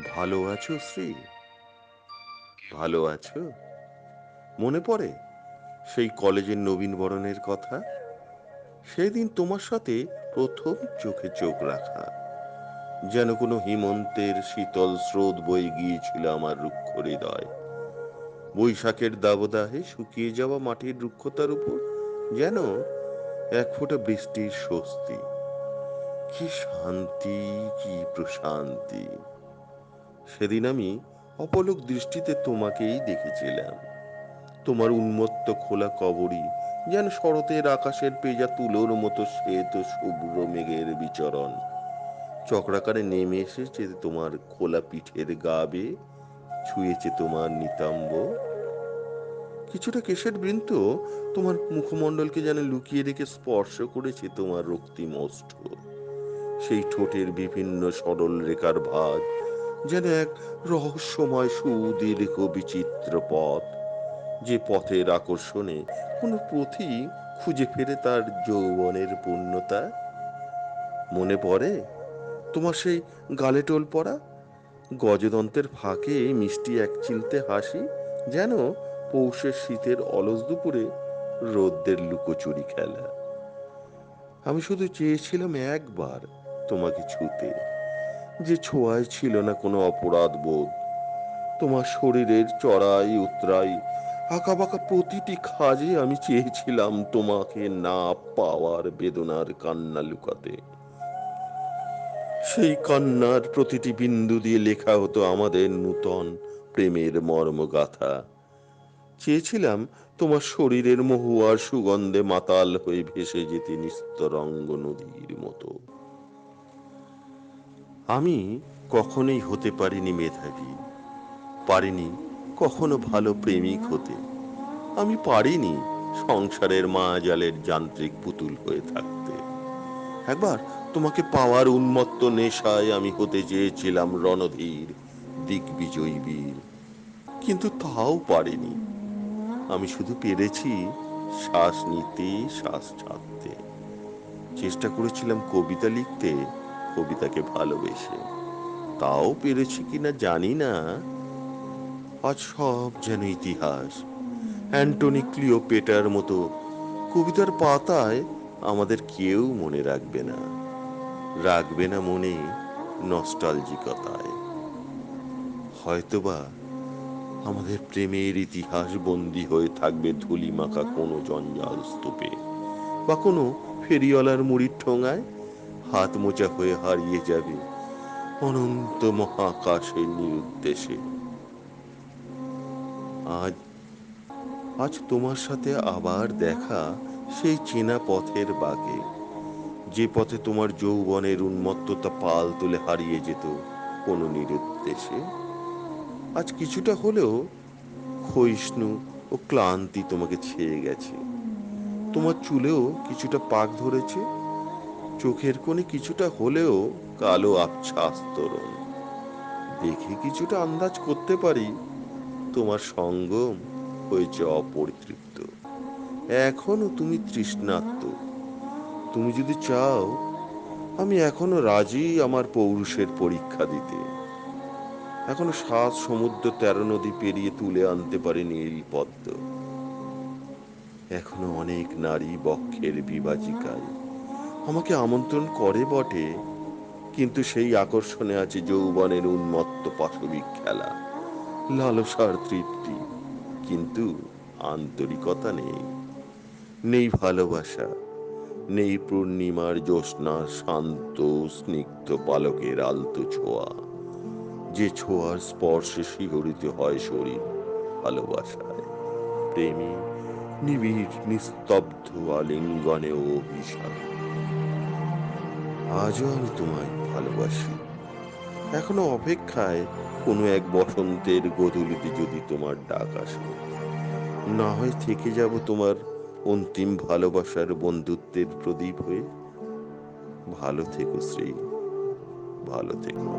ভালো আছো শ্রী? ভালো আছো? মনে পড়ে সেই কলেজের নবীনবরণের কথা? সেদিন তোমার সাথে প্রথম চোখে চোখ রাখা, যেন কোনো হিমন্তের শীতল স্রোত বয়ে গিয়েছিল আমার রুক্ষ হৃদয়। বৈশাখের দাবদাহে শুকিয়ে যাওয়া মাটির রুক্ষতার উপর যেন এক ফোঁটা বৃষ্টির স্বস্তি। কি শান্তি, কি প্রশান্তি! সেদিন আমি অপলক দৃষ্টিতে তোমাকেই দেখেছিলাম। তোমার উন্মত্ত খোলা কবরী যেন শরতের আকাশের পেজা তুলোর মতো শ্বেত শুভ্র মেঘের বিচরণ চক্রাকারে নেমে এসেছে তোমার খোলা পিঠের গা বেয়ে, ছুঁয়েছে তোমার নিতম্ব। কিছুটা কেশের বৃন্ত তোমার মুখমণ্ডলকে যেন লুকিয়ে রেখে স্পর্শ করেছে তোমার রক্তিম ওষ্ঠ। সেই ঠোঁটের বিভিন্ন সরল রেখার ভাঁজ যেন এক রহস্যময় সুদীর্ঘ বিচিত্র পথ, যে পথের আকর্ষণে কোনো পথই খুঁজে ফেরে তার যৌবনের পূর্ণতা। মনে পড়ে তোমার সেই গালে টোল পড়া, গজদন্তের ফাঁকে মিষ্টি এক চিলতে হাসি, যেন পৌষের শীতের অলস দুপুরে রোদ্দের লুকোচুরি খেলা। আমি শুধু চেয়েছিলাম একবার তোমাকে ছুতে, যে ছোঁয়ায় ছিল না কোনো অপরাধ বোধ। তোমার শরীরের চড়াই উতরাই আঁকাবাঁকা প্রতিটি খাজে আমি চেয়েছিলাম তোমাকে না পাওয়ার বেদনার কান্না লুকাতে। সেই কান্নার প্রতিটি বিন্দু দিয়ে লেখা হতো আমাদের নূতন প্রেমের মর্মগাথা। চেয়েছিলাম তোমার শরীরের মহুয়ার সুগন্ধে মাতাল হয়ে ভেসে যেতে নিস্তরঙ্গ নদীর মতো। আমি কখনোই হতে পারিনি মেধাবী, পারিনি কখনো ভালো প্রেমিক হতে। আমি পারিনি সংসারের মায়াজালের যান্ত্রিক পুতুল হয়ে থাকতে। একবার তোমাকে পাওয়ার উন্মত্ত নেশায় আমি হতে চেয়েছিলাম রণধীর, দিগ্বিজয়ী বীর, কিন্তু তাও পারিনি। আমি শুধু পেরেছি শ্বাস নিতে, শ্বাস ছাড়তে। চেষ্টা করেছিলাম কবিতা লিখতে, কবিতাকে ভালোবেসে, তাও পেরেছি কিনা জানি না। আজ সব যেন ইতিহাস, অ্যান্টনি ক্লিওপেটার মতো। কবিতার পাতায় আমাদের কেউ মনে রাখবে না, রাখবে না মনে নস্টালজিকতায়। হয়তোবা আমাদের প্রেমের ইতিহাস বন্দী হয়ে থাকবে ধুলিমাখা কোনো জঞ্জাল স্তূপে, বা কোনো ফেরিওয়ালার মুড়ির ঠোঙায় হাত মোচা হয়ে হারিয়ে যাবে অনন্ত মহাকাশের নিরুদ্দেশে। আজ আজ তোমার সাথে আবার দেখা সেই চেনা পথের বাঁকে, যে পথে তোমার যৌবনের উন্মত্ততা পাল তুলে হারিয়ে যেত কোনো নিরুদ্দেশে। আজ কিছুটা হলেও ক্ষয়িষ্ণু ও ক্লান্তি তোমাকে ছেয়ে গেছে। তোমার চুলেও কিছুটা পাক ধরেছে, চোখের কোণে কিছুটা হলেও কালো আবছা আস্তরণ। দেখে কিছুটা আন্দাজ করতে পারি তোমার সঙ্গম হয়েছে অপরিতৃপ্ত। এখনো তুমি তৃষ্ণার্ত। তুমি যদি চাও, আমি এখনো রাজি আমার পৌরুষের পরীক্ষা দিতে। এখনো ৭ সমুদ্র ১৩ নদী পেরিয়ে তুলে আনতে পারি নীল পদ্ম। এখনো অনেক নারী বক্ষের বিভাজিকায় আমাকে আমন্ত্রণ করে বটে, কিন্তু সেই আকর্ষণে আছে যৌবনের উন্মত্ত পাশবিক খেলা, লালসার তৃপ্তি, কিন্তু আন্তরিকতা নেই। নেই ভালোবাসা, নেই পূর্ণিমার জ্যোৎস্নার শান্ত স্নিগ্ধ পালকের আলতো ছোঁয়া, যে ছোঁয়ার স্পর্শে শিহরিত হয় শরীর ভালোবাসায়, প্রেমে, নিবিড় নিস্তব্ধ আলিঙ্গনে ও অভিশাপে। আজও আমি তোমায় ভালোবাসি, এখনো অপেক্ষায় কোনো এক বসন্তের গোধূলিতে যদি তোমার ডাক আসে। না হয় থেকে যাব তোমার অন্তিম ভালোবাসার বন্ধুত্বের প্রদীপ হয়ে। ভালো থেকো শ্রী, ভালো থেকো।